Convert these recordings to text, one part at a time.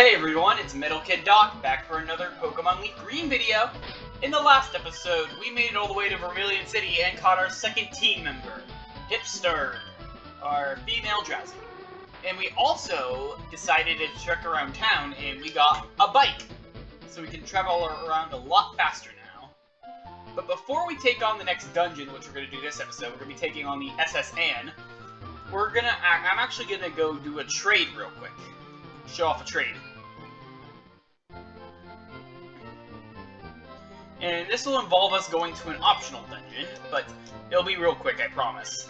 Hey everyone, it's Metal Kid Doc, back for another Pokemon Leafgreen video. In the last episode, we made it all the way to Vermilion City and caught our second team member, Hipster, our female Drowsy. And we also decided to trek around town and we got a bike, so we can travel around a lot faster now. But before we take on the next dungeon, which we're going to do this episode, we're going to be taking on the SS Anne. I'm actually going to go do a trade real quick. Show off a trade. And this will involve us going to an optional dungeon, but it'll be real quick, I promise.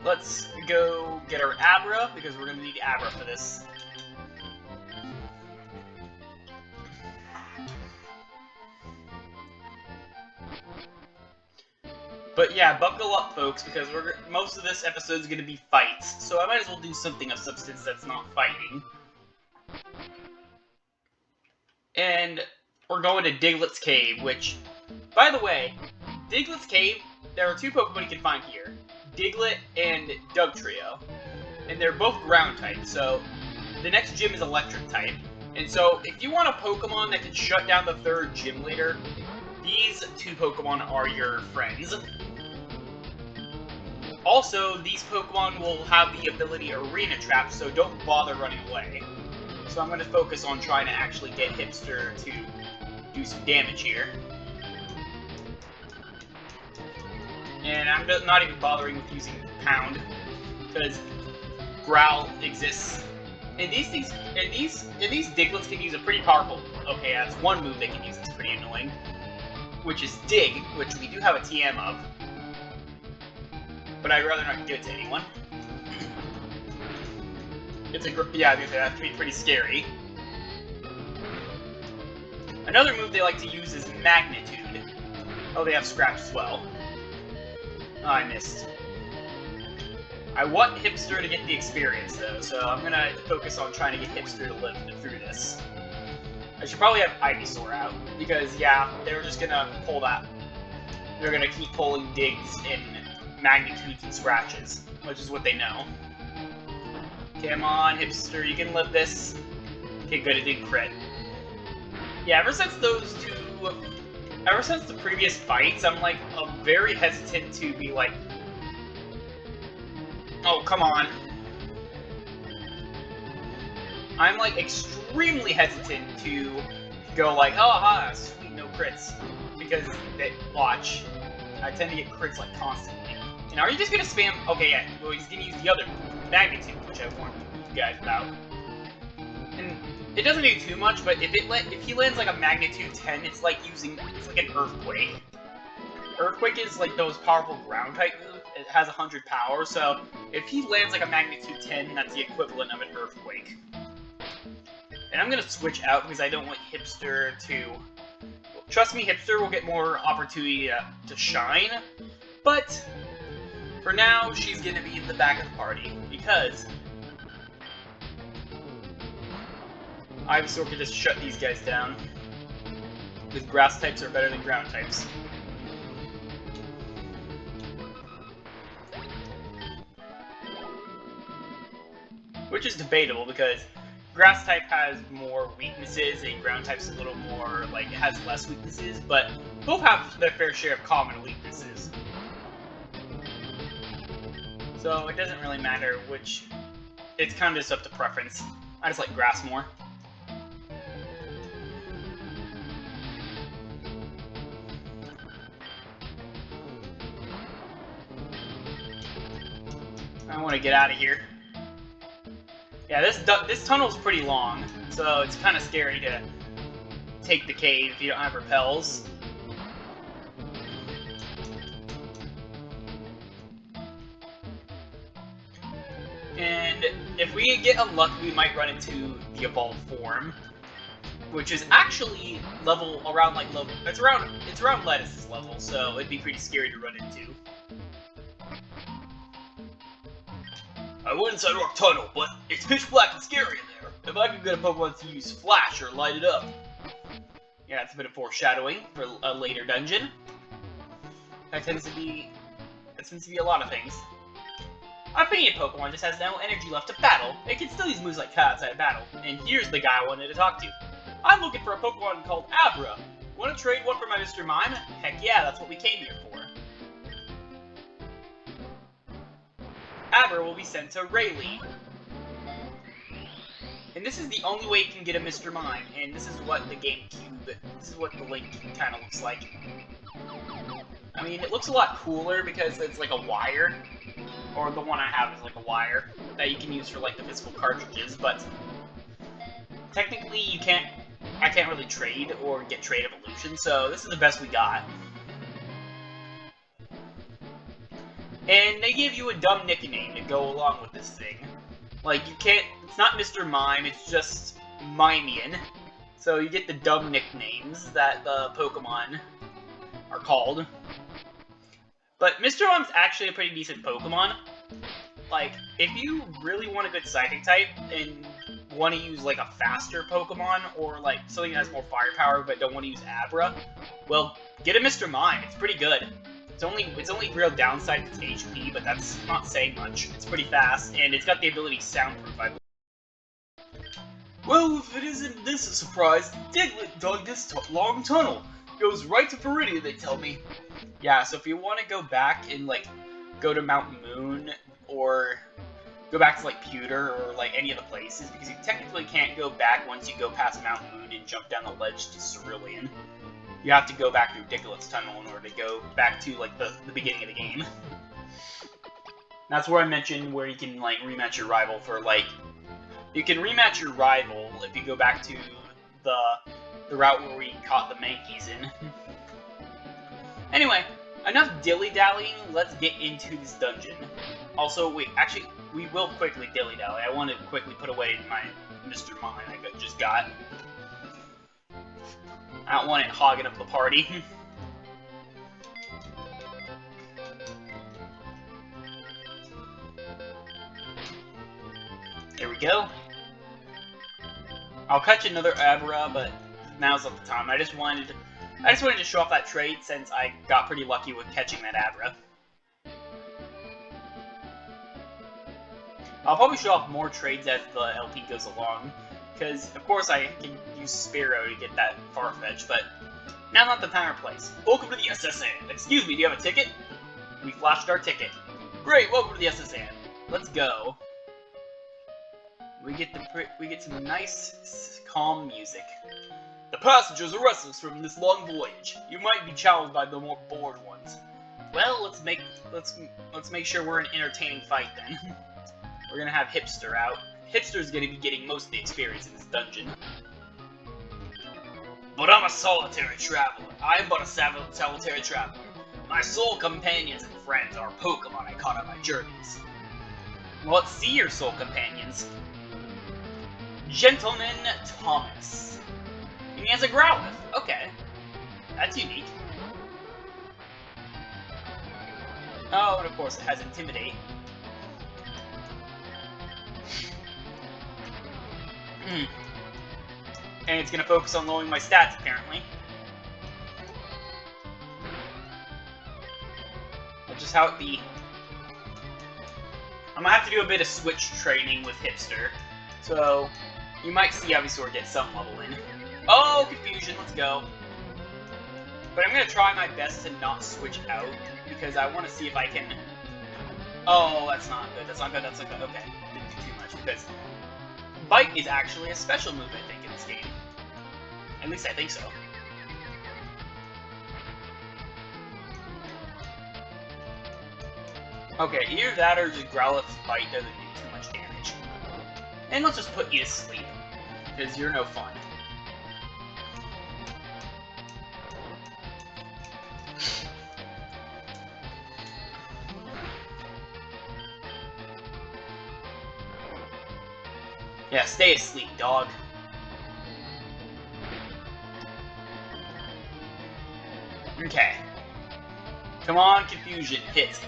Let's go get our Abra, because we're going to need Abra for this. But yeah, buckle up, folks, because most of this episode is going to be fights, so I might as well do something of substance that's not fighting. And we're going to Diglett's Cave, which, by the way, Diglett's Cave, there are two Pokemon you can find here, Diglett and Dugtrio, and they're both ground type, so the next gym is electric type. And so, if you want a Pokemon that can shut down the third gym leader, these two Pokemon are your friends. Also, these Pokemon will have the ability Arena Trap, so don't bother running away. So I'm going to focus on trying to actually get Hipster to do some damage here. And I'm not even bothering with using Pound, because Growl exists. And these Diglets can use a pretty powerful... Okay, that's one move they can use that's pretty annoying, which is Dig, which we do have a TM of. But I'd rather not give it to anyone. That's pretty scary. Another move they like to use is Magnitude. Oh, they have Scratch as well. Oh, I missed. I want Hipster to get the experience, though, so I'm gonna focus on trying to get Hipster to live through this. I should probably have Ivysaur out, because, yeah, they're just gonna pull that. They're gonna keep pulling Digs and Magnitudes and Scratches, which is what they know. Come on, Hipster, you can live this. Okay, good, it did crit. Yeah, ever since the previous fights, I'm like, very hesitant to be like, oh, come on. I'm like extremely hesitant to go like, oh, ha, sweet, no crits. Because, watch, I tend to get crits like constantly. And are you just gonna spam? Okay, yeah, well, he's gonna use the other Magnitude, which I warned you guys about. And it doesn't do too much, but if he lands like a Magnitude 10, it's like an Earthquake. Earthquake is like those powerful ground type moves. It has 100 power, so if he lands like a Magnitude 10, that's the equivalent of an Earthquake. And I'm gonna switch out because I don't want Hipster to... Trust me, Hipster will get more opportunity to shine, but for now, she's gonna be in the back of the party, because Ivysaur can just shut these guys down, because grass types are better than ground types. Which is debatable, because grass type has more weaknesses, and ground type's a little more, like, it has less weaknesses, but both have their fair share of common weaknesses. So it doesn't really matter which, it's kind of just up to preference. I just like grass more. I want to get out of here. Yeah, this tunnel's pretty long, so it's kind of scary to take the cave if you don't have repels. And if we get unlucky, we might run into the evolved form, which is actually it's around Lettuce's level, so it'd be pretty scary to run into. I went inside Rock Tunnel, but it's pitch black and scary in there. If I could get a Pokemon to use Flash or light it up. Yeah, it's a bit of foreshadowing for a later dungeon. That tends to be a lot of things. Our opinion Pokemon just has no energy left to battle. It can still use moves like Cut outside of battle. And here's the guy I wanted to talk to. I'm looking for a Pokemon called Abra. Want to trade one for my Mr. Mime? Heck yeah, that's what we came here for. Abra will be sent to Rayleigh. And this is the only way you can get a Mr. Mime, and this is what the this is what the Link kind of looks like. I mean, it looks a lot cooler because it's like a wire, or the one I have is like a wire that you can use for like the physical cartridges, but technically I can't really trade or get trade evolution, so this is the best we got. And they give you a dumb nickname to go along with this thing. Like, you can't, it's not Mr. Mime, it's just Mimian. So you get the dumb nicknames that the Pokemon are called. But Mr. Mime's actually a pretty decent Pokemon. Like, if you really want a good Psychic type, and want to use, like, a faster Pokemon, or, like, something that has more firepower, but don't want to use Abra, well, get a Mr. Mime, it's pretty good. Its only real downside is its HP, but that's not saying much. It's pretty fast, and it's got the ability Soundproof, I believe. Well, if it isn't this a surprise, Diglett dug this long tunnel. Goes right to Viridia, they tell me. Yeah, so if you want to go back and, like, go to Mount Moon, or go back to, like, Pewter, or, like, any of the places, because you technically can't go back once you go past Mount Moon and jump down the ledge to Cerulean. You have to go back through Diglett's tunnel in order to go back to, like, the beginning of the game. That's where I mentioned where you can, like, rematch your rival for, like... You can rematch your rival if you go back to the route where we caught the Mankeys in. Anyway, enough dilly-dallying, let's get into this dungeon. Also, wait, actually, we will quickly dilly-dally. I want to quickly put away my Mr. Mime I just got. I don't want it hogging up the party. There we go. I'll catch another Abra, but now's not the time. I just wanted to show off that trade since I got pretty lucky with catching that Abra. I'll probably show off more trades as the LP goes along. Because, of course, I can use Spearow to get that Farfetch, but now not the time or place. Welcome to the SSN. Excuse me, do you have a ticket? We flashed our ticket. Great, welcome to the SSN. Let's go. We get some nice, calm music. The passengers are restless from this long voyage. You might be challenged by the more bored ones. Well, let's make sure we're an entertaining fight then. We're gonna have Hipster out. Hipster's gonna be getting most of the experience in this dungeon. But I'm a solitary traveler. I am but a solitary traveler. My sole companions and friends are Pokemon I caught on my journeys. Well, let's see your sole companions. Gentleman Thomas. And he has a Growlithe. Okay. That's unique. Oh, and of course it has Intimidate. And it's gonna focus on lowering my stats, apparently. That's just how it be. I'm gonna have to do a bit of switch training with Hipster. So, you might see Ivysaur get some level in. Oh, confusion, let's go. But I'm gonna try my best to not switch out, because I want to see if I can... Oh, that's not good, that's not good, that's not good. Okay, didn't do too much, because... Bite is actually a special move, I think, in this game. At least I think so. Okay, either that or just Growlithe's Bite doesn't do too much damage. And let's just put you to sleep, because you're no fun. Yeah, stay asleep, dog. Okay. Come on, confusion, hit.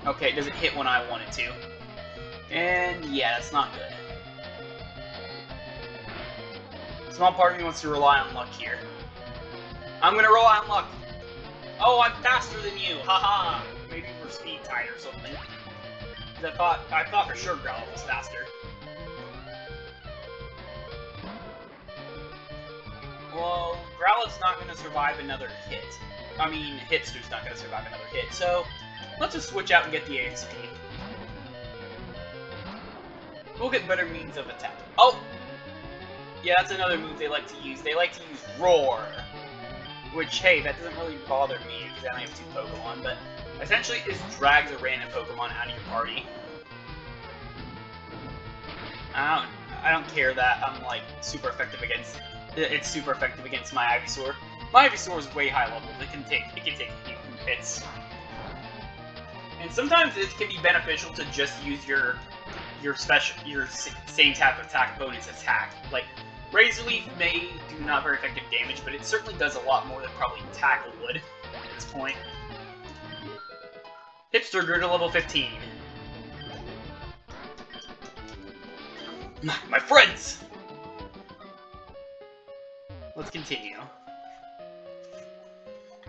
Okay, it doesn't hit when I want it to. And yeah, that's not good. Small part of me wants to rely on luck here. I'm gonna rely on luck. Oh, I'm faster than you, haha. Maybe we're speed tied or something. 'Cause I thought for sure Growlithe was faster. Well, Growlithe's not going to survive another hit. I mean, Hipster's not going to survive another hit, so let's just switch out and get the AXP. We'll get better means of attack. Oh! Yeah, that's another move they like to use. They like to use Roar. Which, hey, that doesn't really bother me because I only have 2 Pokemon, but essentially it just drags a random Pokemon out of your party. I don't care that I'm, like, super effective against... It's super effective against my Ivysaur. My Ivysaur is way high level. It can take a few hits. And sometimes it can be beneficial to just use your same type of attack bonus attack. Like, Razor Leaf may do not very effective damage, but it certainly does a lot more than probably Tackle would at this point. Hipster grew to level 15. My friends! Let's continue.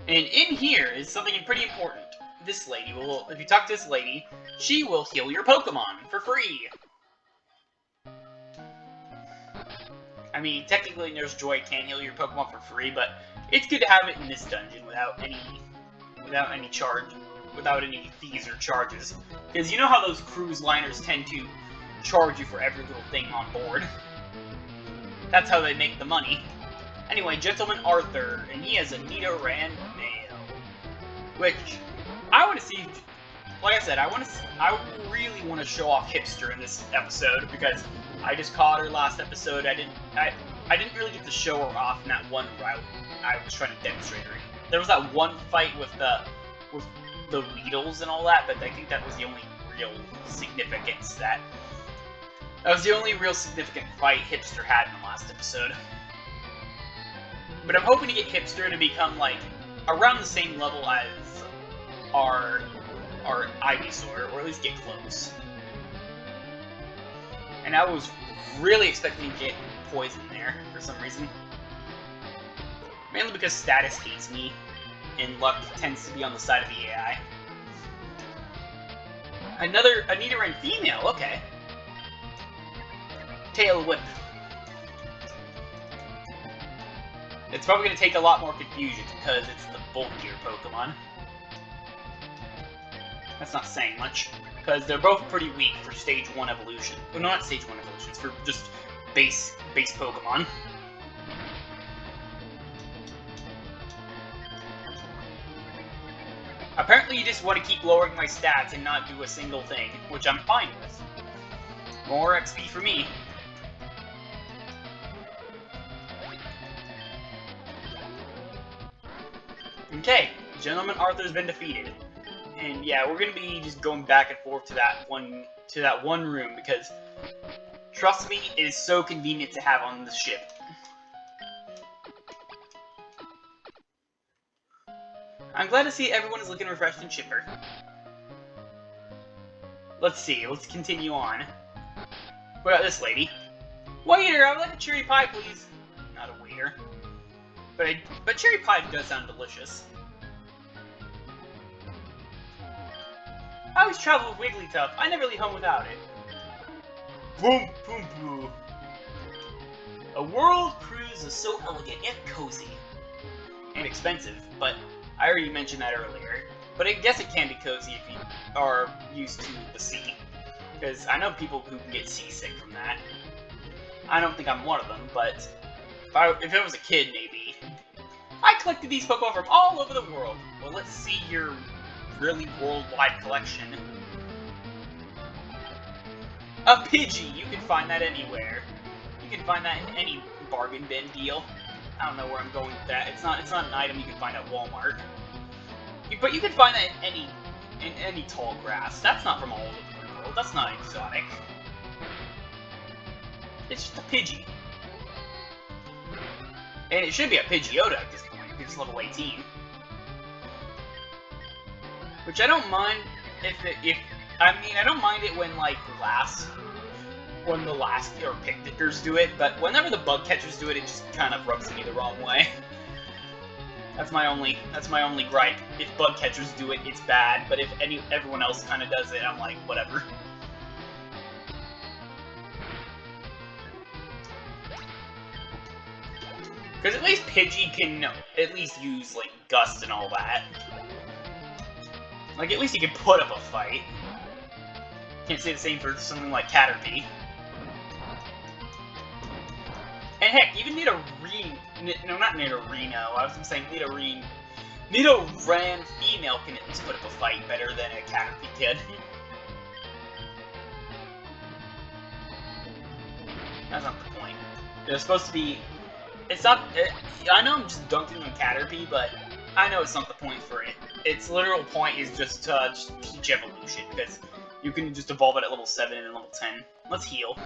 And in here is something pretty important. This lady will, if you talk to this lady, she will heal your Pokemon for free. I mean, technically Nurse Joy can heal your Pokemon for free, but it's good to have it in this dungeon without any fees or charges. Because you know how those cruise liners tend to charge you for every little thing on board? That's how they make the money. Anyway, Gentleman Arthur, and he has a Nidoran male. Which, I want to see, like I said, I really want to show off Hipster in this episode, because I just caught her last episode. I didn't really get to show her off in that one route I was trying to demonstrate her. There was that one fight with the Weedles and all that, but I think that was the only real significance that was the only real significant fight Hipster had in the last episode. But I'm hoping to get Hipster to become, like, around the same level as our Ivysaur, or at least get close. And I was really expecting to get Poison there, for some reason. Mainly because Status hates me, and Luck tends to be on the side of the AI. A Nidoran female, okay. Tail Whip. It's probably going to take a lot more confusion because it's the bulkier Pokemon. That's not saying much, because they're both pretty weak for Stage 1 evolution. Well, no, not Stage 1 evolutions, for just base Pokemon. Apparently you just want to keep lowering my stats and not do a single thing, which I'm fine with. More XP for me. Okay, Gentleman Arthur's been defeated. And yeah, we're gonna be just going back and forth to that one room because trust me, it is so convenient to have on the ship. I'm glad to see everyone is looking refreshed and chipper. Let's see, let's continue on. What about this lady? Waiter, I would like a cherry pie, please. Not a waiter. But cherry pie does sound delicious. I always travel with Wigglytuff. I never leave home without it. Boom, boom, boom. A world cruise is so elegant and cozy. And expensive, but I already mentioned that earlier. But I guess it can be cozy if you are used to the sea. Because I know people who can get seasick from that. I don't think I'm one of them, but if I was a kid, maybe. I collected these Pokemon from all over the world. Well, let's see your really worldwide collection. A Pidgey! You can find that anywhere. You can find that in any bargain bin deal. I don't know where I'm going with that. It's not an item you can find at Walmart. But you can find that in any tall grass. That's not from all over the world. That's not exotic. It's just a Pidgey. And it should be a Pidgeotto at this point, if it's level 18. Which I don't mind I don't mind it when, like, when the last Picnickers do it, but whenever the Bug Catchers do it, it just kind of rubs me the wrong way. That's my only gripe. If bug catchers do it, it's bad, but if everyone else kind of does it, I'm like, whatever. Because at least Pidgey can at least use, like, Gust and all that. Like, at least he can put up a fight. Can't say the same for something like Caterpie. And heck, even Nidorino... No, not Nidorino. I was gonna say Nidoran female can at least put up a fight better than a Caterpie kid. That's not the point. They're supposed to be... It's not... I know I'm just dunking on Caterpie, but I know it's not the point for it. Its literal point is just to teach evolution, because you can just evolve it at level 7 and level 10. Let's heal.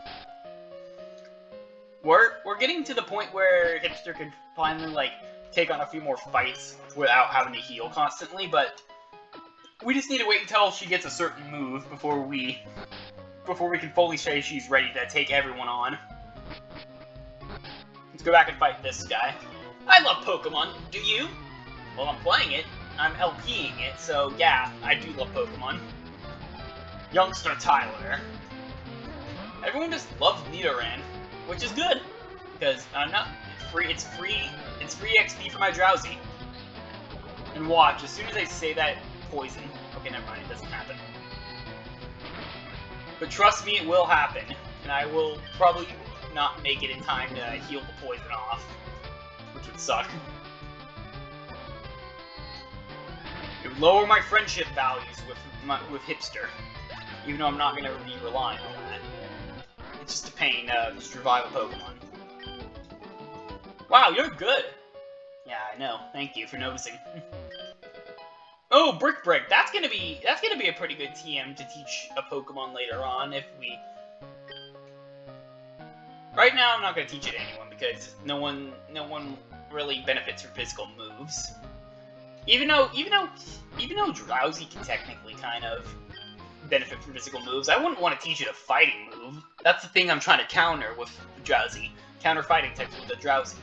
We're getting to the point where Hipster can finally, like, take on a few more fights without having to heal constantly, but we just need to wait until she gets a certain move before we can fully say she's ready to take everyone on. Let's go back and fight this guy. I love Pokemon. Do you? Well, I'm playing it. I'm LPing it, so yeah, I do love Pokemon. Youngster Tyler. Everyone just loves Nidoran, which is good, because it's free XP for my Drowsy. And watch, as soon as I say that poison, okay, never mind, it doesn't happen. But trust me, it will happen, and I will probably not make it in time to heal the poison off, which would suck. It would lower my friendship values with Hipster, even though I'm not going to be relying on that. It's just a pain to just revive a Pokemon. Wow, you're good! Yeah, I know. Thank you for noticing. Oh, Brick Break! That's gonna be a pretty good TM to teach a Pokemon later on if we... Right now, I'm not gonna teach it to anyone because no one really benefits from physical moves. Even though Drowsy can technically kind of benefit from physical moves, I wouldn't want to teach it a fighting move. That's the thing I'm trying to counter with Drowsy. Counter fighting types with the Drowsy.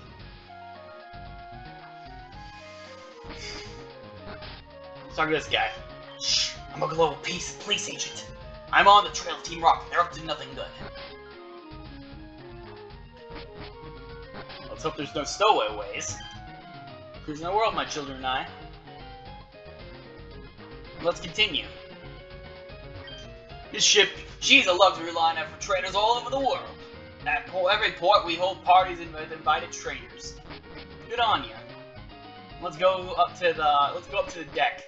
Let's talk to this guy. Shh, I'm a global police agent. I'm on the trail of Team Rocket. They're up to nothing good. Let's hope there's no stowaways. Cruising the world, my children and I. Let's continue. This ship, she's a luxury liner for traders all over the world. At every port, we hold parties with invited traders. Good on you. Let's go up to the deck.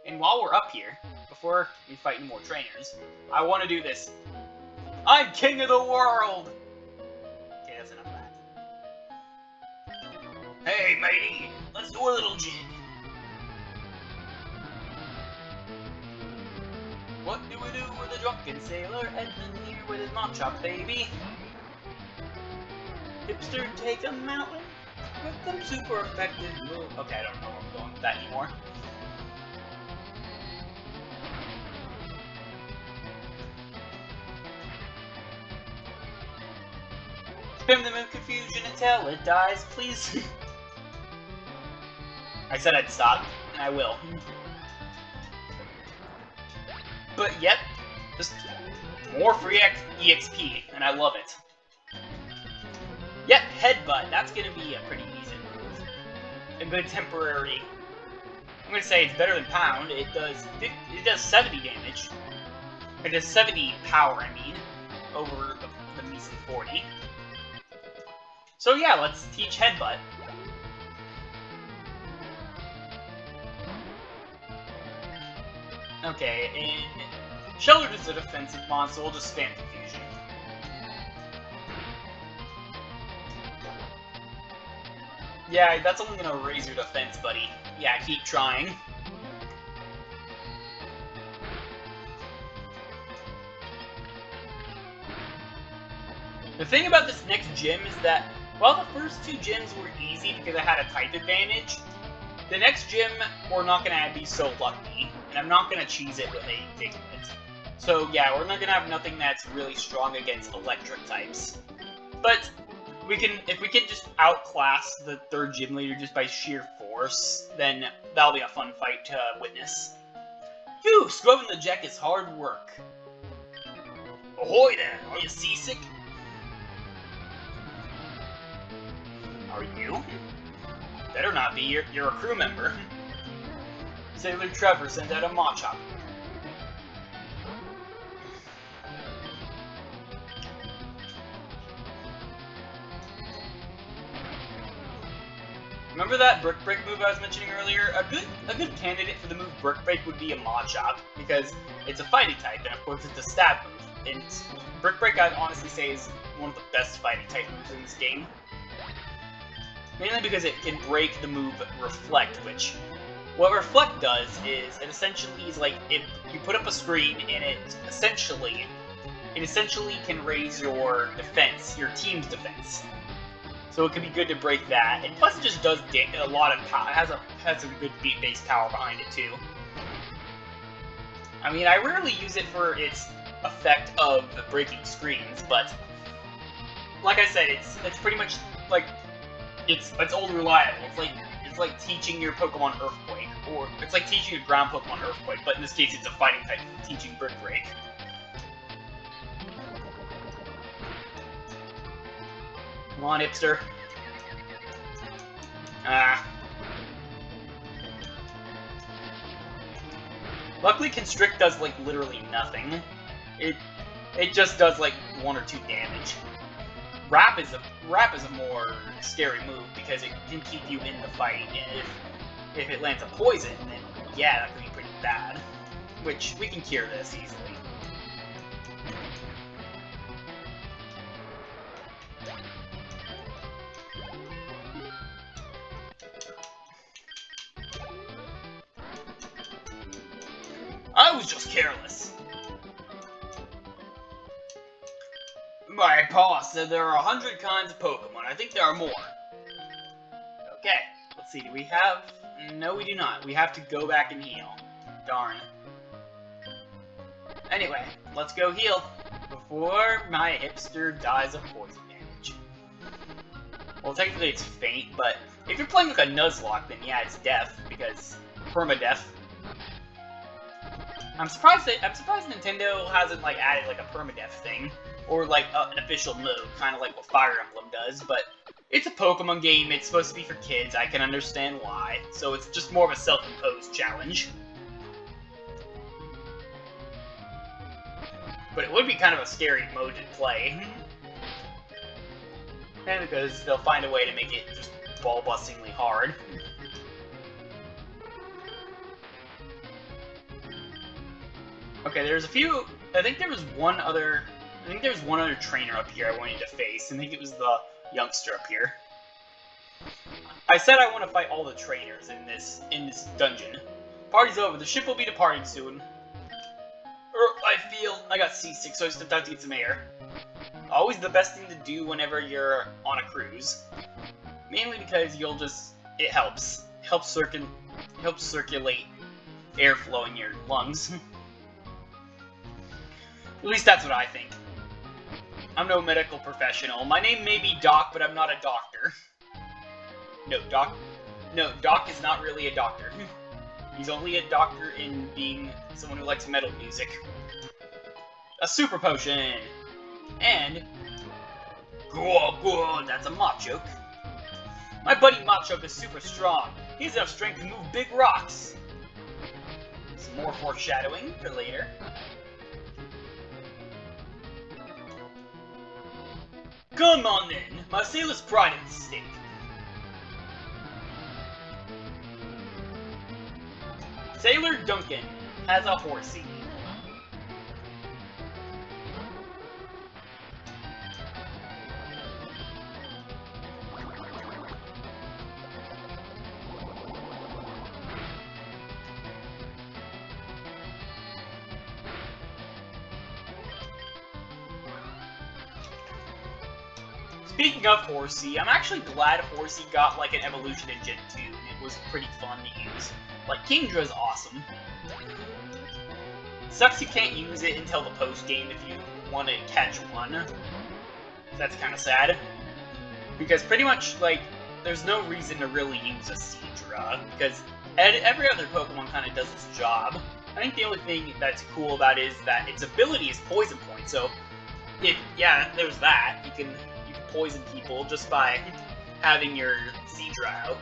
And while we're up here, before we fight any more trainers, I want to do this. I'm king of the world! Okay, that's enough of that. Hey, matey! Let's do a little jig. What do we do with a drunken sailor? Edmund here with his Machop baby. Hipster take a mountain with them super effective move. Okay, I don't know where I'm going with that anymore. Spam them in confusion until it dies, please. I said I'd stop, and I will. But yep, just more free EXP, and I love it. Yep, Headbutt, that's gonna be a pretty decent move. A good temporary. I'm gonna say it's better than Pound. It does 70 damage. It does 70 power, I mean, over the measly 40. So yeah, let's teach Headbutt. Okay, and Sheltered is a defensive monster, we'll just spam Confusion. Yeah, that's only gonna raise your defense, buddy. Yeah, keep trying. The thing about this next gym is that, while the first two gyms were easy because I had a type advantage, the next gym, we're not going to be so lucky, and I'm not going to cheese it with a Diglett. So yeah, we're not going to have nothing that's really strong against electric types. But if we can just outclass the third gym leader just by sheer force, then that'll be a fun fight to witness. Phew, scrubbing the deck is hard work. Ahoy there! Are you seasick? Are you? Better not be. You're a crew member. Sailor Trevor sent out a Machop. Remember that Brick Break move I was mentioning earlier? A good candidate for the move Brick Break would be a Machop, because it's a fighting type, and of course it's a stab move. And Brick Break, I'd honestly say, is one of the best fighting type moves in this game. Mainly because it can break the move Reflect, which... What Reflect does is, it essentially is like, if you put up a screen, and it essentially can raise your defense, your team's defense. So it can be good to break that, and plus it just does a lot of power. It has a good base power behind it too. I mean, I rarely use it for its effect of breaking screens, but like I said, it's pretty much like it's old reliable. It's like teaching your Pokemon Earthquake, or it's like teaching your ground Pokemon Earthquake, but in this case it's a fighting type teaching Brick Break. Come on, hipster. Luckily, Constrict does, like, literally nothing. It just does, like, 1 or 2 damage. Wrap is a more scary move, because it can keep you in the fight, and if it lands a poison, then, yeah, that could be pretty bad. Which, we can cure this easily. I was just careless. My boss said there are 100 kinds of Pokemon. I think there are more. Okay, let's see. Do we have... No, we do not. We have to go back and heal. Darn. Anyway, let's go heal before my hipster dies of poison damage. Well, technically it's faint, but if you're playing like a Nuzlocke, then yeah, it's death, because permadeath. I'm surprised Nintendo hasn't like added like a permadeath thing, or like an official move, kind of like what Fire Emblem does. But it's a Pokemon game; it's supposed to be for kids. I can understand why. So it's just more of a self-imposed challenge. But it would be kind of a scary mode to play, and because they'll find a way to make it just ball-bustingly hard. Okay, there's a few. I think there was one other trainer up here I wanted to face. I think it was the youngster up here. I said I want to fight all the trainers in this dungeon. Party's over. The ship will be departing soon. I got seasick, so I stepped out to get some air. Always the best thing to do whenever you're on a cruise. Mainly because it helps circulate airflow in your lungs. At least that's what I think. I'm no medical professional. My name may be Doc, but I'm not a doctor. No, Doc is not really a doctor. He's only a doctor in being someone who likes metal music. A super potion! And... Good, that's a Machoke. My buddy Machoke is super strong. He has enough strength to move big rocks. Some more foreshadowing for later. Come on then, my sailor's pride at stake. Sailor Duncan has a horsey. Speaking of Horsey, I'm actually glad Horsey got like an evolution in Gen 2, and it was pretty fun to use. Like, Kingdra's awesome. Sucks you can't use it until the post-game if you want to catch one. That's kind of sad. Because pretty much, like, there's no reason to really use a Seadra, because every other Pokemon kind of does its job. I think the only thing that's cool about it is that its ability is Poison Point, so yeah, there's that. You can poison people just by having your Seadra out.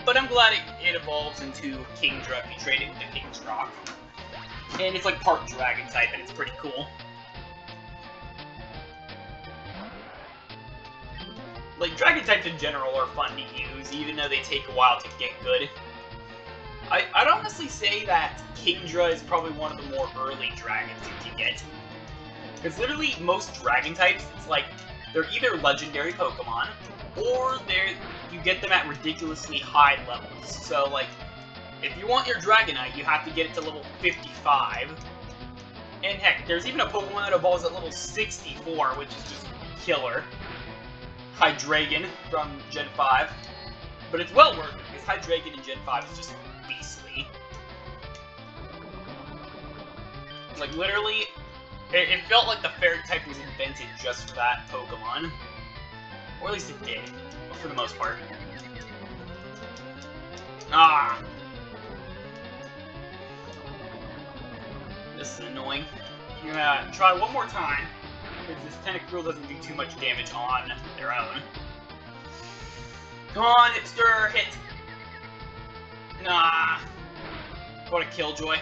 But I'm glad it evolves into Kingdra if you trade it with the King's Rock. And it's like part Dragon type, and it's pretty cool. Like, Dragon types in general are fun to use, even though they take a while to get good. I'd honestly say that Kingdra is probably one of the more early dragons you can get. Because literally, most Dragon types, it's like, they're either legendary Pokemon, or you get them at ridiculously high levels. So, like, if you want your Dragonite, you have to get it to level 55. And heck, there's even a Pokemon that evolves at level 64, which is just killer. Hydreigon from Gen 5. But it's well worth it, because Hydreigon in Gen 5 is just beastly. Like, literally, it felt like the Fairy type was invented just for that Pokemon. Or at least it did, for the most part. Ah! This is annoying. I'm gonna try one more time, because this Tentacruel doesn't do too much damage on their own. Come on, hipster, hit! Nah. What a killjoy.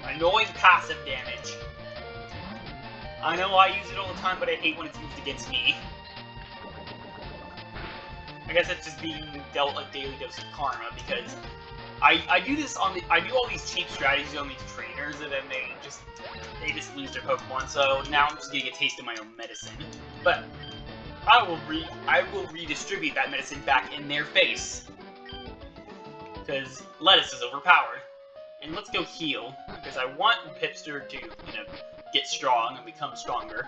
Annoying passive damage. I know I use it all the time, but I hate when it's used against me. I guess that's just being dealt a daily dose of karma, because I do this on I do all these cheap strategies on these trainers, and then they just lose their Pokemon. So now I'm just getting a taste of my own medicine. But I will redistribute that medicine back in their face, because lettuce is overpowered. And let's go heal, because I want Pipster to, get strong and become stronger.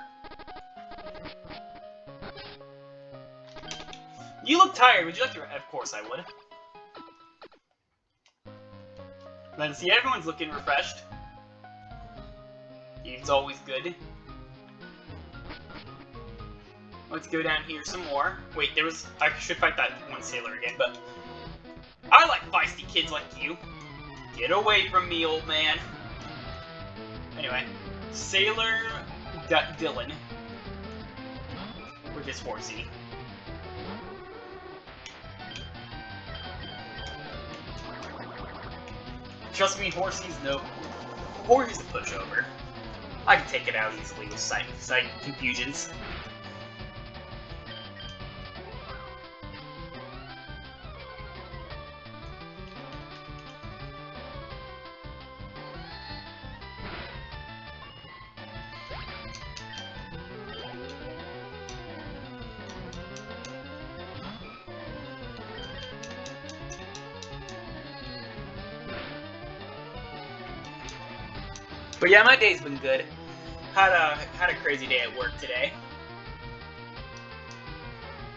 You look tired. Would you like to... Of course I would. Then see, everyone's looking refreshed. It's always good. Let's go down here some more. Wait, I should fight that one sailor again, but... I like feisty kids like you. Get away from me, old man. Anyway, Sailor Dylan with his horsey. Trust me, Horsey's a pushover. I can take it out easily with sight confusions. But yeah, my day's been good. Had a crazy day at work today.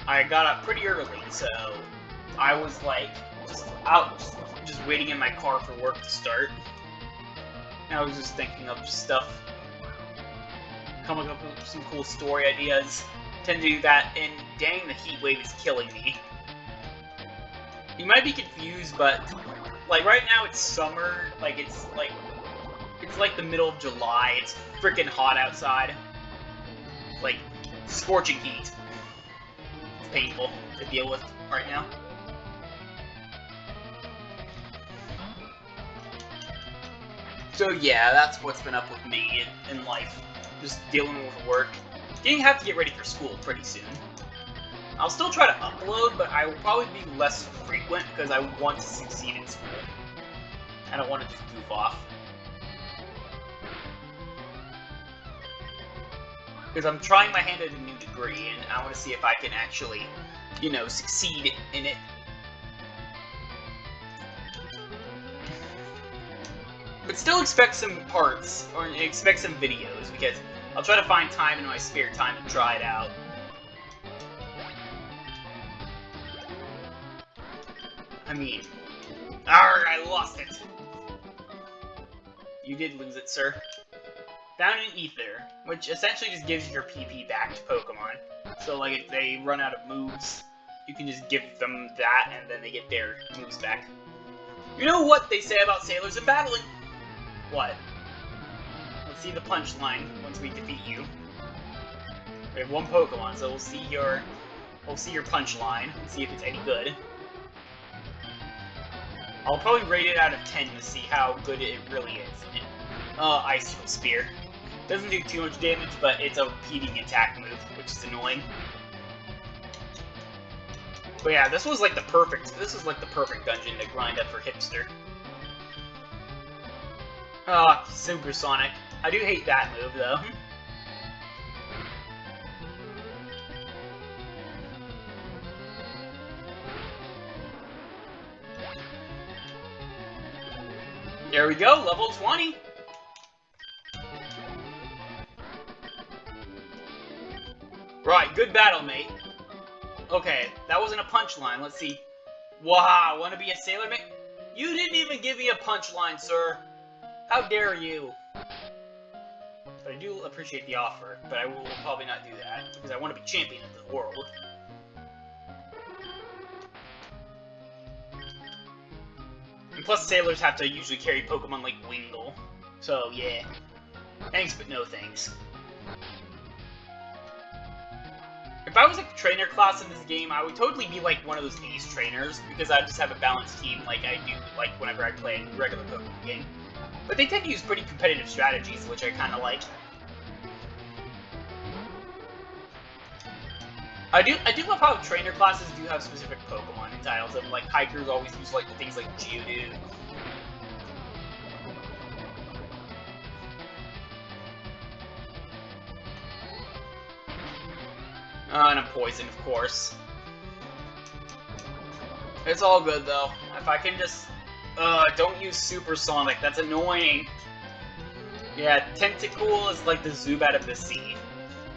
I got up pretty early, so I was like just waiting in my car for work to start. And I was just thinking of stuff, coming up with some cool story ideas. Tend to do that, and dang, the heat wave is killing me. You might be confused, but like right now it's summer. It's like the middle of July. It's freaking hot outside. Like, scorching heat. It's painful to deal with right now. So yeah, that's what's been up with me in life. Just dealing with work. Have to get ready for school pretty soon. I'll still try to upload, but I will probably be less frequent because I want to succeed in school. I don't want to just goof off. Because I'm trying my hand at a new degree, and I want to see if I can actually, succeed in it. But still expect some parts, or expect some videos, because I'll try to find time in my spare time to try it out. I mean... Arrgh, I lost it! You did lose it, sir. Found in Ether, which essentially just gives your PP back to Pokemon. So, like, if they run out of moves, you can just give them that, and then they get their moves back. You know what they say about sailors in battling? What? Let's see the punchline once we defeat you. We have one Pokemon, so we'll see your punchline and see if it's any good. I'll probably rate it out of 10 to see how good it really is. Icicle Spear. Doesn't do too much damage, but it's a repeating attack move, which is annoying. But yeah, this was like the perfect dungeon to grind up for Hipster. Supersonic. I do hate that move though. There we go, level 20! Right, good battle, mate. Okay, that wasn't a punchline, let's see. Wow, wanna be a sailor, mate? You didn't even give me a punchline, sir! How dare you! But I do appreciate the offer, but I will probably not do that, because I want to be champion of the world. And plus, sailors have to usually carry Pokemon like Wingull. So, yeah. Thanks, but no thanks. If I was a trainer class in this game, I would totally be like one of those ace trainers, because I just have a balanced team like I do like whenever I play a regular Pokemon game. But they tend to use pretty competitive strategies, which I kind of like. I do love how trainer classes do have specific Pokemon in titles. And like hikers always use like things like Geodude. And I'm poisoned, of course. It's all good though. If I can just don't use Supersonic. That's annoying. Yeah, Tentacool is like the Zubat of the sea.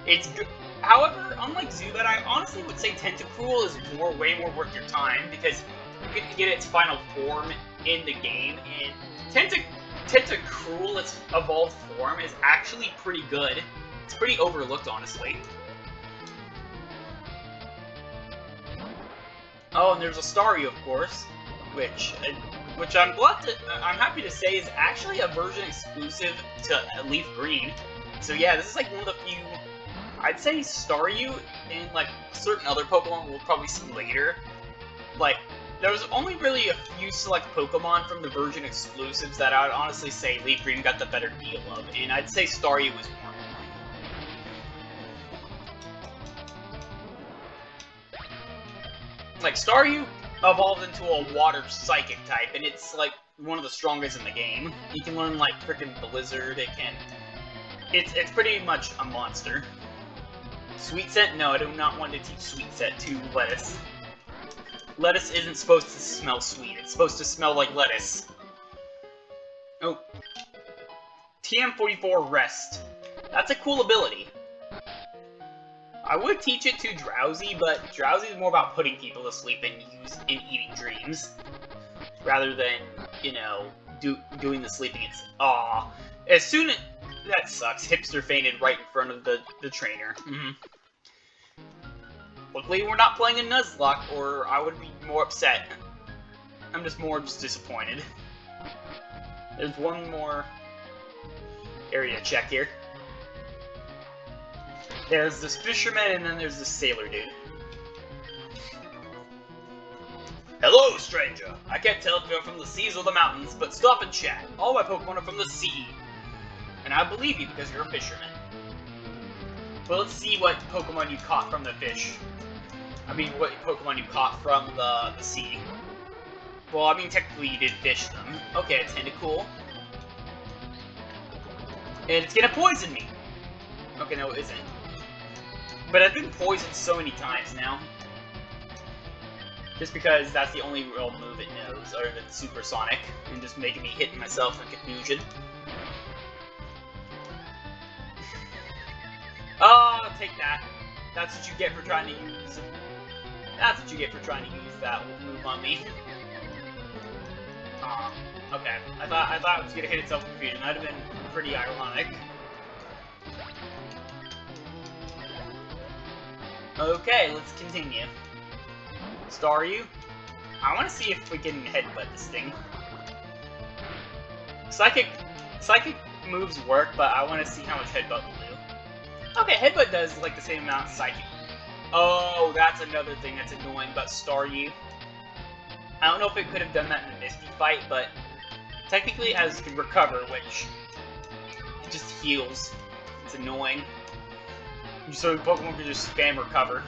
It's good. However, unlike Zubat, I honestly would say Tentacool is way more worth your time, because you get to get its final form in the game, and Tentacool, its evolved form, is actually pretty good. It's pretty overlooked, honestly. Oh, and there's a Staryu, of course, which I'm happy to say is actually a version exclusive to Leafgreen. So yeah, this is like one of the few. I'd say Staryu and like certain other Pokemon we'll probably see later. Like, there was only really a few select Pokemon from the version exclusives that I would honestly say Leafgreen got the better deal of, and I'd say Staryu was one. Like, Staryu evolved into a water psychic type, and it's like one of the strongest in the game. You can learn like freaking Blizzard. It's pretty much a monster. Sweet Scent? No, I do not want to teach Sweet Scent to Lettuce. Lettuce isn't supposed to smell sweet. It's supposed to smell like lettuce. Oh. TM44 Rest. That's a cool ability. I would teach it to Drowsy, but Drowsy is more about putting people to sleep and eating dreams, rather than, you know, doing the sleeping. It's that sucks. Hipster fainted right in front of the trainer. Luckily, we're not playing a Nuzlocke, or I would be more upset. I'm just disappointed. There's one more area to check here. There's this fisherman, and then there's this sailor dude. Hello, stranger! I can't tell if you're from the seas or the mountains, but stop and chat. All my Pokemon are from the sea. And I believe you because you're a fisherman. Well, let's see what Pokemon you caught from the fish. I mean, what Pokemon you caught from the sea. Well, I mean, technically you did fish them. Okay, it's kinda cool. And it's gonna poison me! Okay, no, it isn't. But I've been poisoned so many times now. Just because that's the only real move it knows, other than Supersonic, and just making me hit myself in confusion. Oh, take that. That's what you get for trying to use... That's what you get for trying to use that move on me. Okay. I thought it was gonna hit itself in confusion. That'd have been pretty ironic. Okay, let's continue. Staryu. I want to see if we can headbutt this thing. Psychic moves work, but I want to see how much headbutt will do. Okay, headbutt does like the same amount as psychic. Oh, that's another thing that's annoying about Staryu. I don't know if it could have done that in the Misty fight, but technically it has recover, which it just heals. It's annoying. So Pokemon can just spam recover.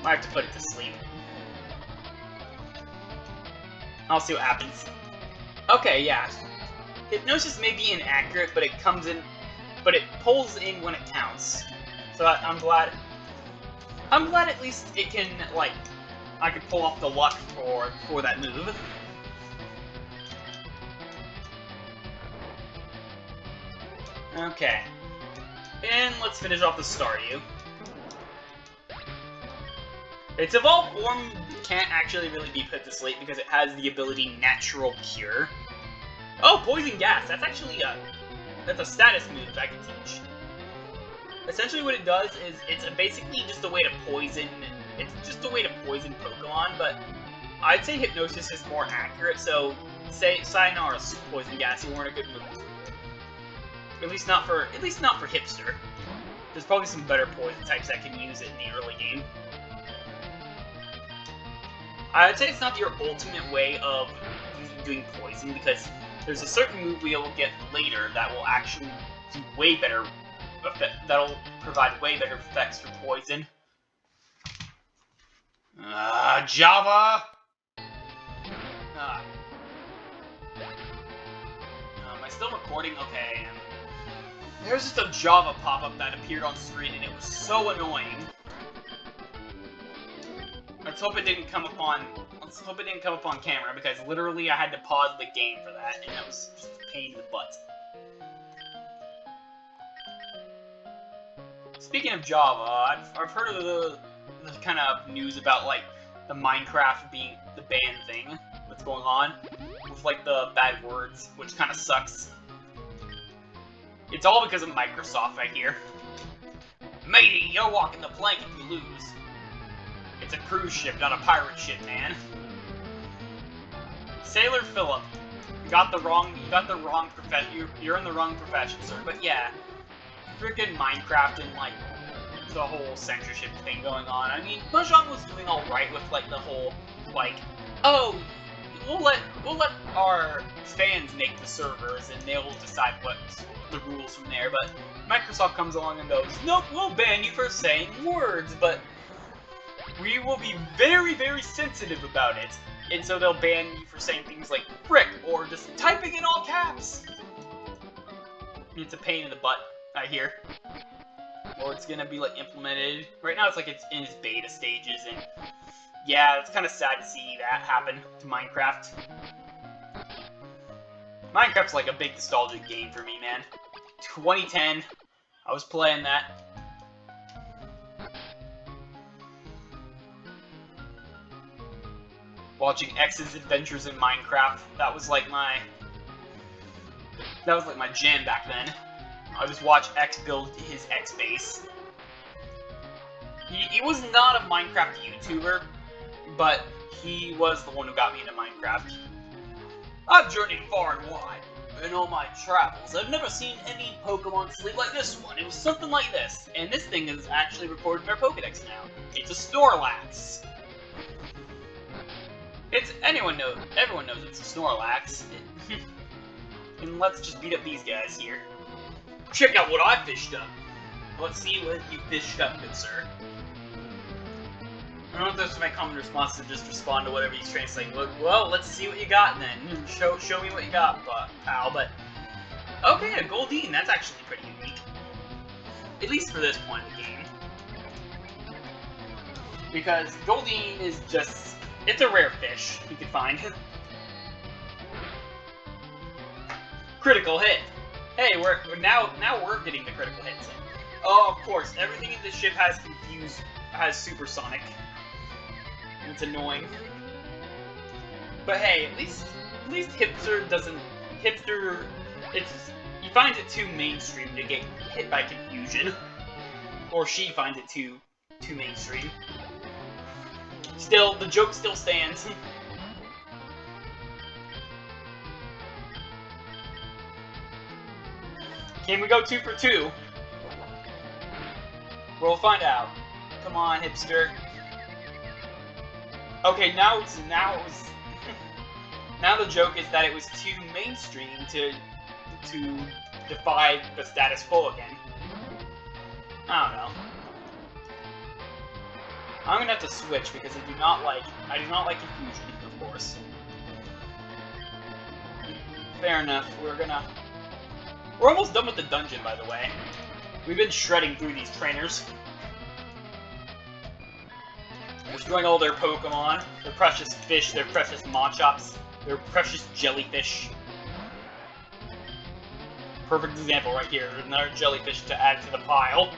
Might have to put it to sleep. I'll see what happens. Okay, yeah. Hypnosis may be inaccurate, but it comes in, but it pulls in when it counts. So I'm glad. I'm glad at least it can, like, I can pull off the luck for that move. Okay. And let's finish off the Staryu. Its evolved form can't actually really be put to sleep because it has the ability Natural Cure. Oh, Poison Gas! That's actually that's a status move I can teach. Essentially what it does is it's basically just a way to poison. It's just a way to poison Pokemon, but I'd say Hypnosis is more accurate, so say Sayonara's Poison Gas, you weren't a good move. At least not for Hipster. There's probably some better poison types that can use it in the early game. I'd say it's not your ultimate way of doing poison, because there's a certain move we will get later that will actually do way better that'll provide way better effects for poison. Java! Am I still recording? Okay. There's just a Java pop-up that appeared on screen, and it was so annoying. Let's hope it didn't come up on camera, because literally I had to pause the game for that, and that was just a pain in the butt. Speaking of Java, I've heard of the kind of news about, like, the Minecraft being the ban thing that's going on, with, like, the bad words, which kind of sucks. It's all because of Microsoft, I hear. Matey, you're walking the plank if you lose. It's a cruise ship, not a pirate ship, man. Sailor Philip, you're in the wrong profession, sir. But yeah, freaking Minecraft and like the whole censorship thing going on. I mean, Mahjong was doing all right with like the whole like, oh, we'll let our fans make the servers and they'll decide what the rules from there. But Microsoft comes along and goes, nope, we'll ban you for saying words, but we will be very, very sensitive about it. And so they'll ban you for saying things like frick or just typing in all caps. It's a pain in the butt, I hear. Or it's gonna be like implemented. Right now it's like it's in its beta stages, and yeah, it's kind of sad to see that happen to Minecraft. Minecraft's like a big nostalgic game for me, man. 2010, I was playing that. Watching X's adventures in Minecraft, that was like my jam back then. I just watched X build his X base. He was not a Minecraft YouTuber, but he was the one who got me into Minecraft. I've journeyed far and wide. In all my travels, I've never seen any Pokemon sleep like this one. It was something like this. And this thing is actually recorded in our Pokedex now. It's a Snorlax. Everyone knows it's a Snorlax. And let's just beat up these guys here. Check out what I fished up. Let's see what you fished up, good sir. I don't know if that's my common response to just respond to whatever he's trying to say. Well, let's see what you got then. Show me what you got, pal. But okay, a Goldeen. That's actually pretty unique, at least for this point of the game, because Goldeen is just—it's a rare fish you can find. Critical hit. Hey, we're now we're getting the critical hits in. Oh, of course, everything in this ship has supersonic. And it's annoying. But hey, at least Hipster doesn't. He finds it too mainstream to get hit by confusion. or she finds it too mainstream. Still, the joke still stands. Can we go 2 for 2? We'll find out. Come on, hipster. Okay, now the joke is that it was too mainstream to defy the status quo again. I don't know. I'm gonna have to switch because I do not like confusion, of course. Fair enough. We're almost done with the dungeon, by the way. We've been shredding through these trainers. Destroying all their Pokémon, their precious fish, their precious Machops, their precious jellyfish. Perfect example right here. Another jellyfish to add to the pile.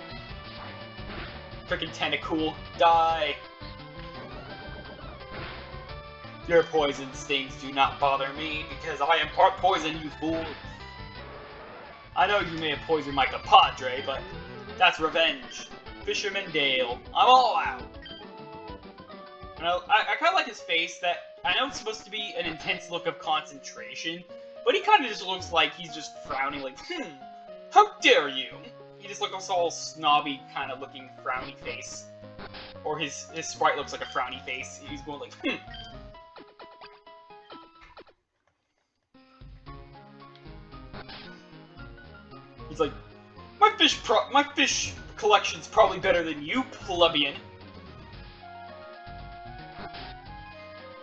Frickin' Tentacool, die! Your poison stings do not bother me, because I am part poison, you fool! I know you may have poisoned my compadre, but that's revenge. Fisherman Dale, I'm all out! You know, I kinda like his face, that I know it's supposed to be an intense look of concentration, but he kinda just looks like he's just frowning like, how dare you! He just looks all snobby, kind of looking frowny face. Or his sprite looks like a frowny face. He's going like, He's like, my fish collection's probably better than you, plebeian.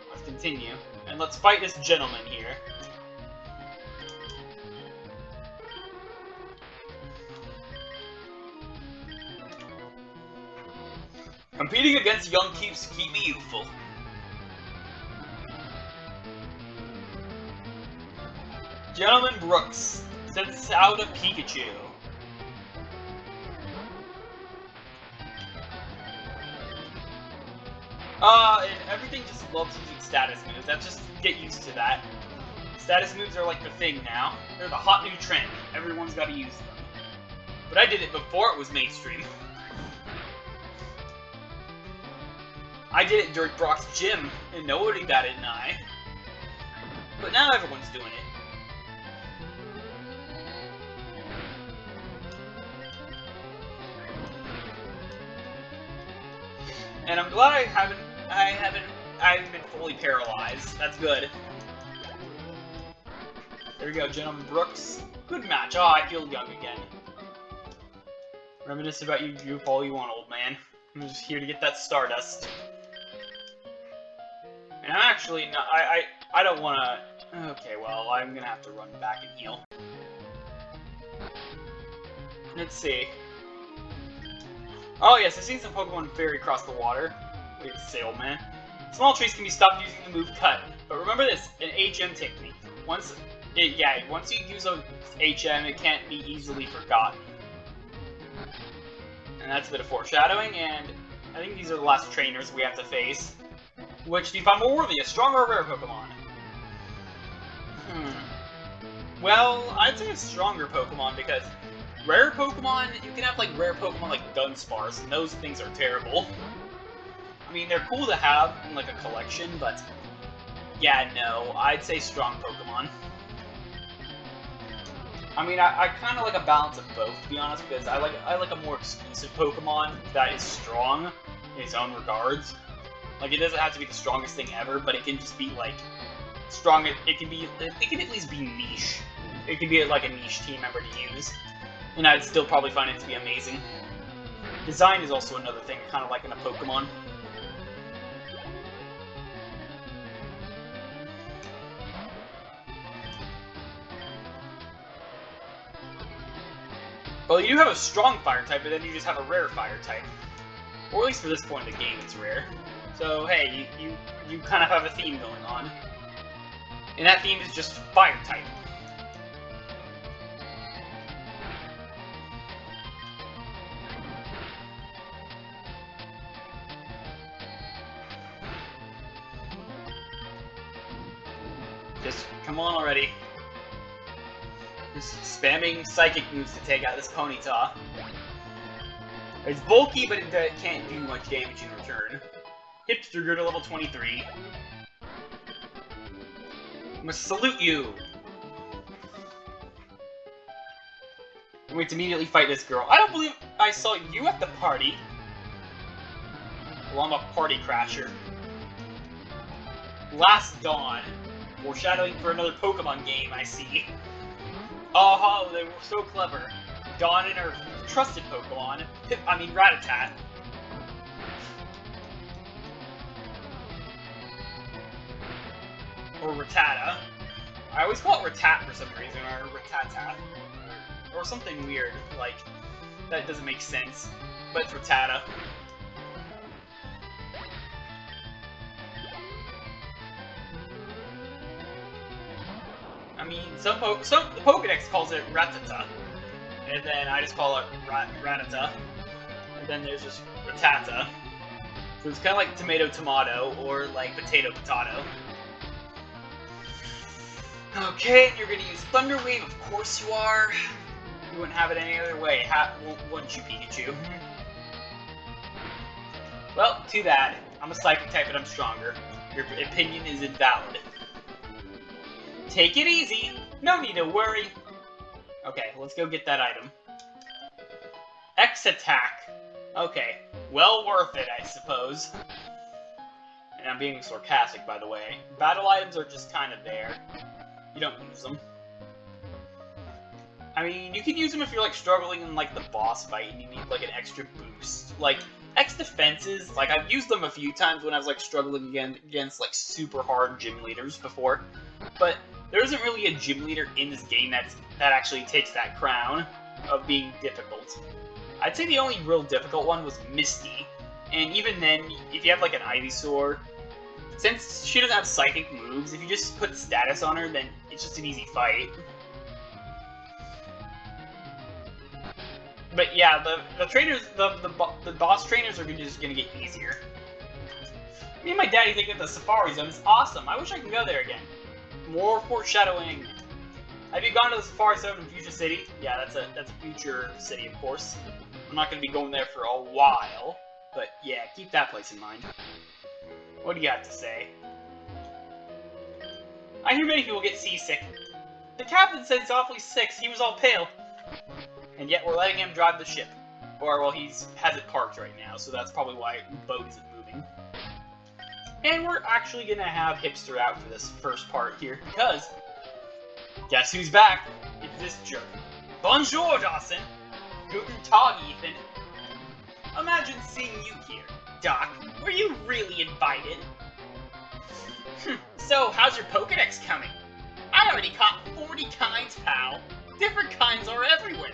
Let's continue, and let's fight this gentleman here. Competing against young keeps keep me youthful. Gentleman Brooks sends out a Pikachu. And everything just loves using status moves. That's just get used to that. Status moves are like the thing now. They're the hot new trend. Everyone's got to use them. But I did it before it was mainstream. I did it during Brock's gym, and nobody batted an eye. But now everyone's doing it. And I'm glad I haven't been fully paralyzed. That's good. There we go, Gentleman Brooks. Good match. Oh, I feel young again. Reminisce about your youth all you want, old man. I'm just here to get that Stardust. And I'm actually not, I don't want to... Okay, well, I'm gonna have to run back and heal. Let's see. Oh yes, I've seen some Pokemon ferry across the water. Wait, Sailman. Small trees can be stopped using the move Cut, but remember this, an HM technique. Once you use a HM, it can't be easily forgotten. And that's a bit of foreshadowing, and I think these are the last trainers we have to face. Which do you find more worthy, a strong or a rare Pokemon? Well, I'd say a stronger Pokemon, because rare Pokemon, you can have like rare Pokemon like Dunsparce, and those things are terrible. I mean, they're cool to have in like a collection, but yeah, no, I'd say strong Pokemon. I mean, I kind of like a balance of both, to be honest, because I like a more exclusive Pokemon that is strong in its own regards. Like, it doesn't have to be the strongest thing ever, but it can just be, like, strong. It can at least be niche. It can be, like, a niche team member to use. And I'd still probably find it to be amazing. Design is also another thing, kind of like in a Pokemon. Well, you do have a strong fire type, but then you just have a rare fire type. Or at least for this point in the game, it's rare. So, hey, you kind of have a theme going on. And that theme is just fire type. Just, come on already. Just spamming psychic moves to take out this Ponyta. It's bulky, but it can't do much damage in return. Hipster grew to level 23. I must salute you! I'm going to immediately fight this girl. I don't believe I saw you at the party. Well, I'm a party crasher. Last Dawn. Foreshadowing for another Pokemon game, I see. Oh, they were so clever. Dawn and her trusted Pokemon. Rattata. Or Rattata. I always call it Ratat for some reason, or Rattata. Or something weird, like, that doesn't make sense. But it's Rattata. I mean, the Pokedex calls it Rattata. And then I just call it Rattata. And then there's just Rattata. So it's kind of like tomato-tomato, or like potato-potato. Okay, you're gonna use Thunder Wave, of course you are. You wouldn't have it any other way, wouldn't you, Pikachu? Well, too bad. I'm a Psychic type and I'm stronger. Your opinion is invalid. Take it easy. No need to worry. Okay, let's go get that item. X attack. Okay, well worth it, I suppose. And I'm being sarcastic, by the way. Battle items are just kind of there. You don't use them. I mean, you can use them if you're, like, struggling in, like, the boss fight and you need, like, an extra boost. Like, X defenses, like, I've used them a few times when I was, like, struggling against, like, super hard gym leaders before. But there isn't really a gym leader in this game that actually takes that crown of being difficult. I'd say the only real difficult one was Misty. And even then, if you have, like, an Ivysaur, since she doesn't have psychic moves, if you just put status on her, then it's just an easy fight. But yeah, the trainers, the boss trainers are just gonna get easier. Me and my daddy think that the Safari Zone is awesome. I wish I could go there again. More foreshadowing. Have you gone to the Safari Zone in Future City? Yeah, that's a future city, of course. I'm not gonna be going there for a while, but yeah, keep that place in mind. What do you have to say? I hear many people get seasick. The captain said he's awfully sick, he was all pale. And yet we're letting him drive the ship. Or, well, has it parked right now, so that's probably why the boat isn't moving. And we're actually gonna have Hipster out for this first part here, because guess who's back? It's this jerk. Bonjour, Dawson! Guten Tag, Ethan. Imagine seeing you here. Doc, were you really invited? So, how's your Pokedex coming? I already caught 40 kinds, pal. Different kinds are everywhere.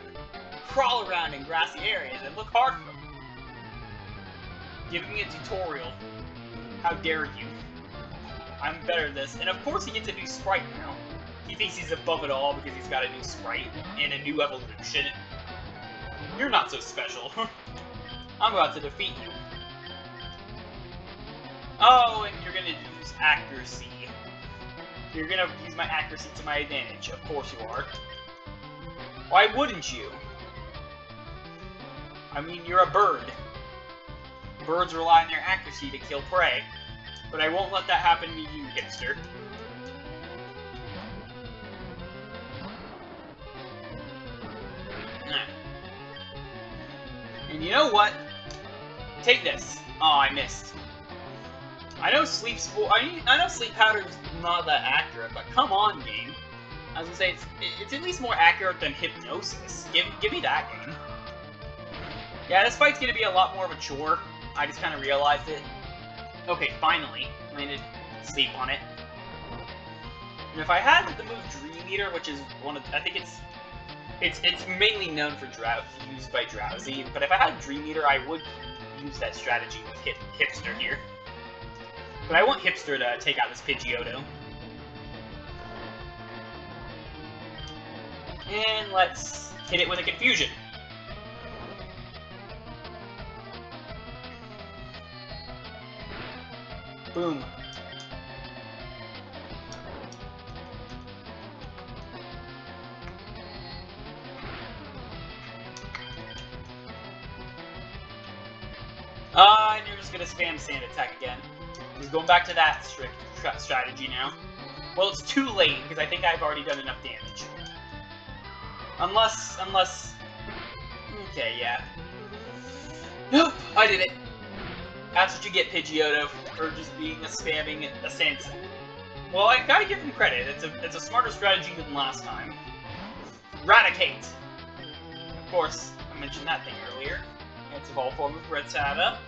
Crawl around in grassy areas and look hard for them. Giving me a tutorial. How dare you? I'm better at this. And of course he gets a new sprite now. He thinks he's above it all because he's got a new sprite and a new evolution. You're not so special. I'm about to defeat you. Oh, and you're gonna use accuracy. You're gonna use my accuracy to my advantage. Of course you are. Why wouldn't you? I mean, you're a bird. Birds rely on their accuracy to kill prey. But I won't let that happen to you, Hipster. And you know what? Take this. Oh, I missed. I know sleep powder's not that accurate, but come on, game. I was gonna say it's at least more accurate than hypnosis. Give me that game. Yeah, this fight's gonna be a lot more of a chore. I just kind of realized it. Okay, finally landed sleep on it. And if I had the move Dream Eater, which is one of, I think it's mainly known for used by Drowsy. But if I had Dream Eater, I would use that strategy with Hipster here. But I want Hipster to take out this Pidgeotto. And let's hit it with a Confusion. Boom. And you're just gonna spam sand attack again. He's going back to that strict strategy now. Well, it's too late, because I think I've already done enough damage. Unless... Okay, yeah. Nope, I did it. That's what you get, Pidgeotto, for just being spamming a sand attack. Well, I gotta give him credit. It's a smarter strategy than last time. Eradicate! Of course, I mentioned that thing earlier. It's a evolved form of Rattata.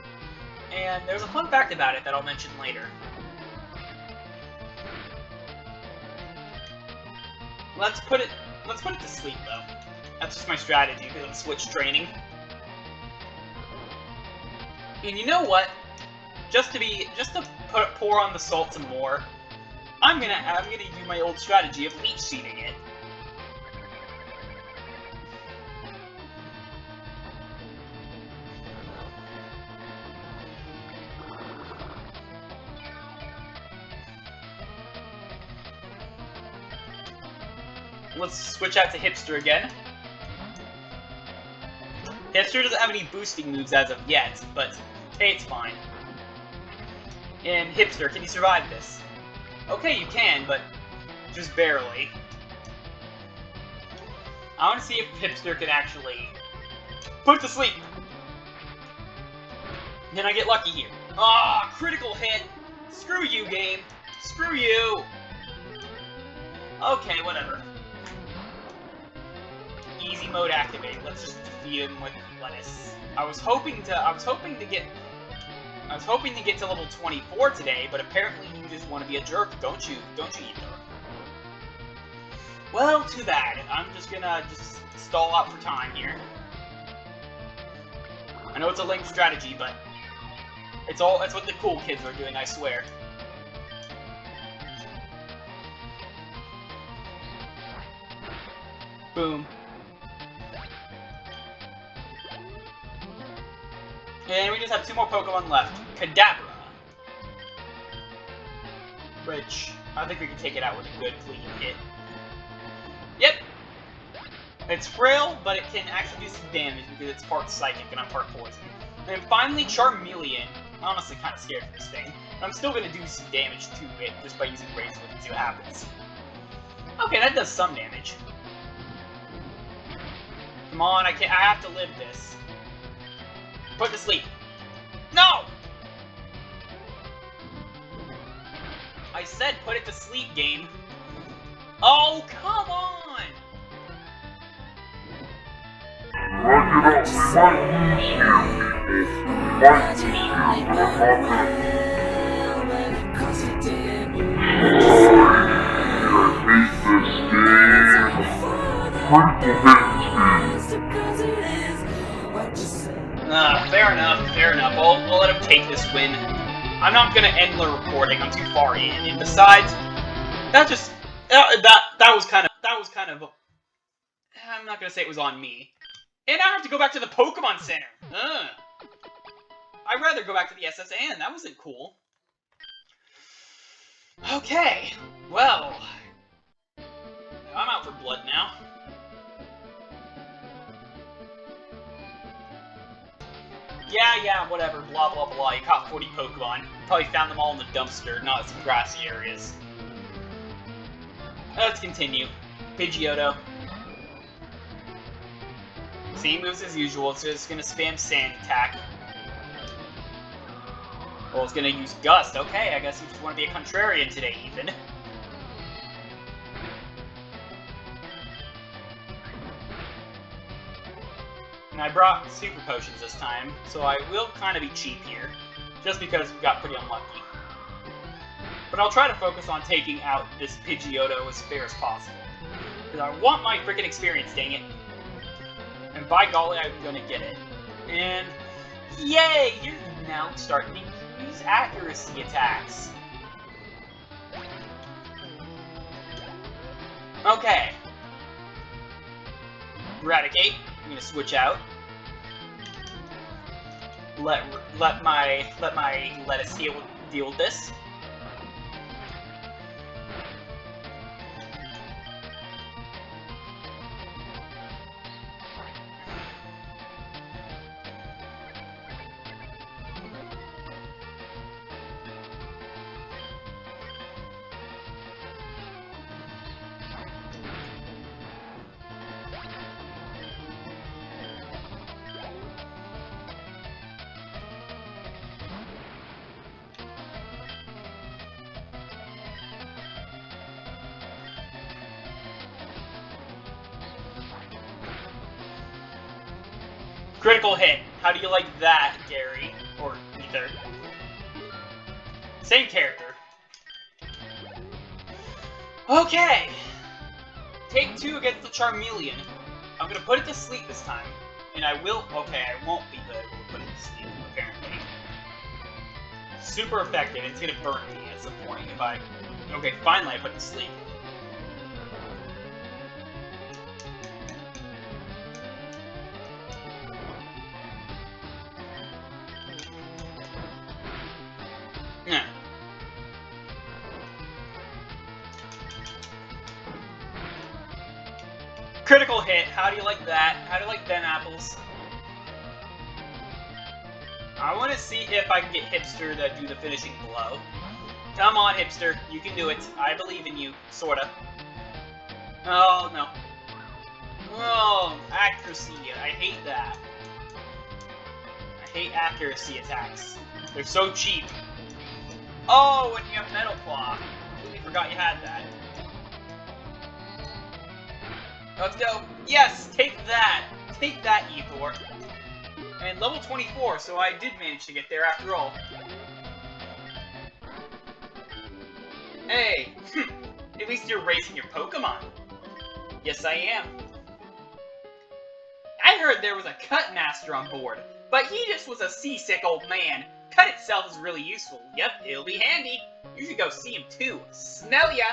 And there's a fun fact about it that I'll mention later. Let's put it to sleep, though. That's just my strategy, because I'm switch training. And you know what? Just to pour on the salt some more, I'm gonna do my old strategy of leech seeding it. Let's switch out to Hipster again. Hipster doesn't have any boosting moves as of yet, but hey, it's fine. And Hipster, can you survive this? Okay, you can, but just barely. I want to see if Hipster can actually put to sleep. Then I get lucky here. Ah, critical hit! Screw you, game! Screw you! Okay, whatever. Easy mode activated. Let's just defeat him with lettuce. I was hoping to get to level 24 today, but apparently you just want to be a jerk, don't you? Don't you, Ether? Well, too bad. I'm just gonna stall out for time here. I know it's a lame strategy, but it's what the cool kids are doing, I swear. Boom. And we just have 2 more Pokemon left. Kadabra. Which, I think we can take it out with a good, clean hit. Yep! It's frail, but it can actually do some damage because it's part Psychic and I'm part Poison. And then finally, Charmeleon. I'm honestly kind of scared of this thing. But I'm still going to do some damage to it just by using Razor Leaf and see what happens. Okay, that does some damage. Come on, I have to live this. Put to sleep. No! I said put it to sleep, game. Oh, come on! Fair enough, fair enough. I'll let him take this win. I'm not gonna end the recording, I'm too far in. And besides, that was kind of I'm not gonna say it was on me. And I have to go back to the Pokemon Center. I'd rather go back to the SSN, that wasn't cool. Okay, well, I'm out for blood now. Yeah, whatever, blah blah blah, you caught 40 Pokemon. You probably found them all in the dumpster, not some grassy areas. Let's continue. Pidgeotto. Same moves as usual, it's just gonna spam Sand Attack. Well, it's gonna use Gust. Okay, I guess you just want to be a contrarian today, Ethan. And I brought Super Potions this time, so I will kind of be cheap here, just because we got pretty unlucky. But I'll try to focus on taking out this Pidgeotto as fair as possible. Because I want my freaking experience, dang it. And by golly, I'm gonna get it. And yay! You're now starting to use accuracy attacks. Okay. Eradicate. I'm gonna switch out. Let my lettuce deal with this. Critical hit. How do you like that, Gary? Or Ether? Same character. Okay. Take 2 against the Charmeleon. I'm gonna put it to sleep this time. And I will... Okay, I won't be, but I will put it to sleep, apparently. Super effective. It's gonna burn me at some point if I... Okay, finally I put it to sleep. Yeah. Critical hit. How do you like that? How do you like them apples? I want to see if I can get Hipster to do the finishing blow. Come on, Hipster. You can do it. I believe in you. Sorta. Oh, no. Oh, accuracy. I hate that. I hate accuracy attacks. They're so cheap. Oh, and you have Metal Claw. I completely forgot you had that. Let's go. Yes, take that. Take that, Ethor. And level 24, so I did manage to get there after all. Hey, at least you're raising your Pokemon. Yes, I am. I heard there was a Cut Master on board, but he just was a seasick old man. Cut itself is really useful. Yep, it'll be handy. You should go see him too. Smell ya!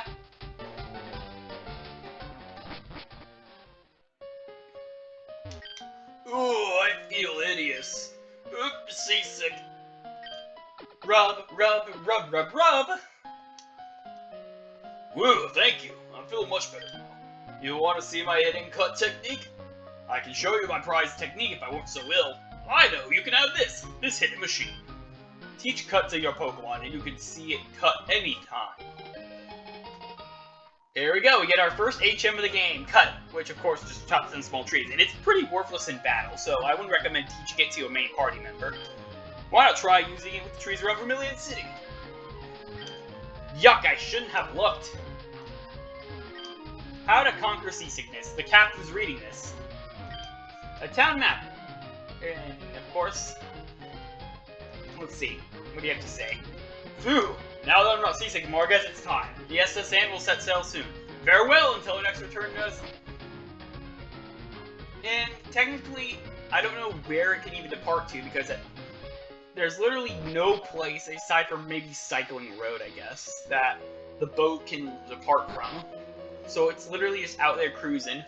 Ooh, I feel hideous. Oops, seasick. Rub, rub, rub, rub, rub. Woo, thank you. I'm feeling much better now. You want to see my hitting cut technique? I can show you my prized technique if I weren't so ill. I know, you can have this hitting machine. Teach cut to your Pokemon and you can see it cut anytime. There we go, we get our first HM of the game, Cut, which of course just chops in small trees, and it's pretty worthless in battle, so I wouldn't recommend teaching it to a main party member. Why not try using it with the trees around Vermilion City? Yuck, I shouldn't have looked. How to conquer seasickness. The captain's reading this. A town map. And, of course, let's see. What do you have to say? Phew! Now that I'm not seasick anymore, I guess it's time. The SS Anne will set sail soon. Farewell until our next return does. And technically, I don't know where it can even depart to because there's literally no place aside from maybe Cycling Road, I guess, that the boat can depart from. So it's literally just out there cruising.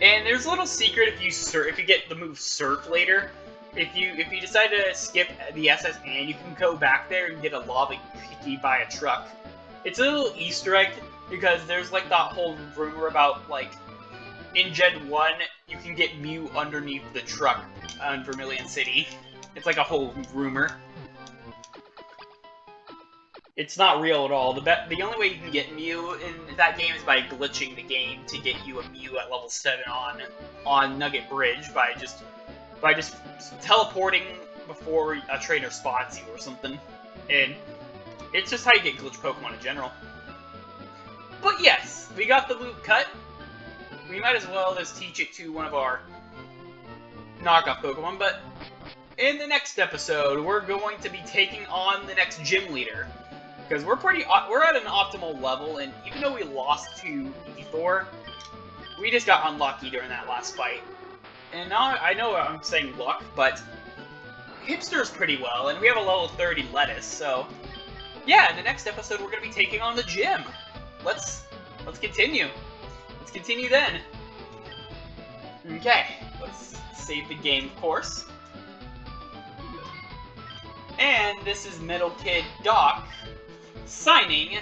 And there's a little secret if you get the move Surf later. If you decide to skip the SS Anne, you can go back there and get a lava Piki by a truck. It's a little Easter egg because there's like that whole rumor about like in Gen 1 you can get Mew underneath the truck on Vermilion City. It's like a whole rumor. It's not real at all. The only way you can get Mew in that game is by glitching the game to get you a Mew at level 7 on Nugget Bridge by just teleporting before a trainer spots you or something. And it's just how you get glitch Pokemon in general. But yes, we got the move Cut. We might as well just teach it to one of our knockoff Pokemon, but in the next episode, we're going to be taking on the next gym leader. Because we're at an optimal level, and even though we lost to Ethor, we just got unlucky during that last fight. And now I know I'm saying luck, but Hipster's pretty well, and we have a level 30 Lettuce, so yeah, in the next episode we're going to be taking on the gym. Let's continue. Let's continue then. Okay, let's save the game, of course. And this is Metal Kid Doc signing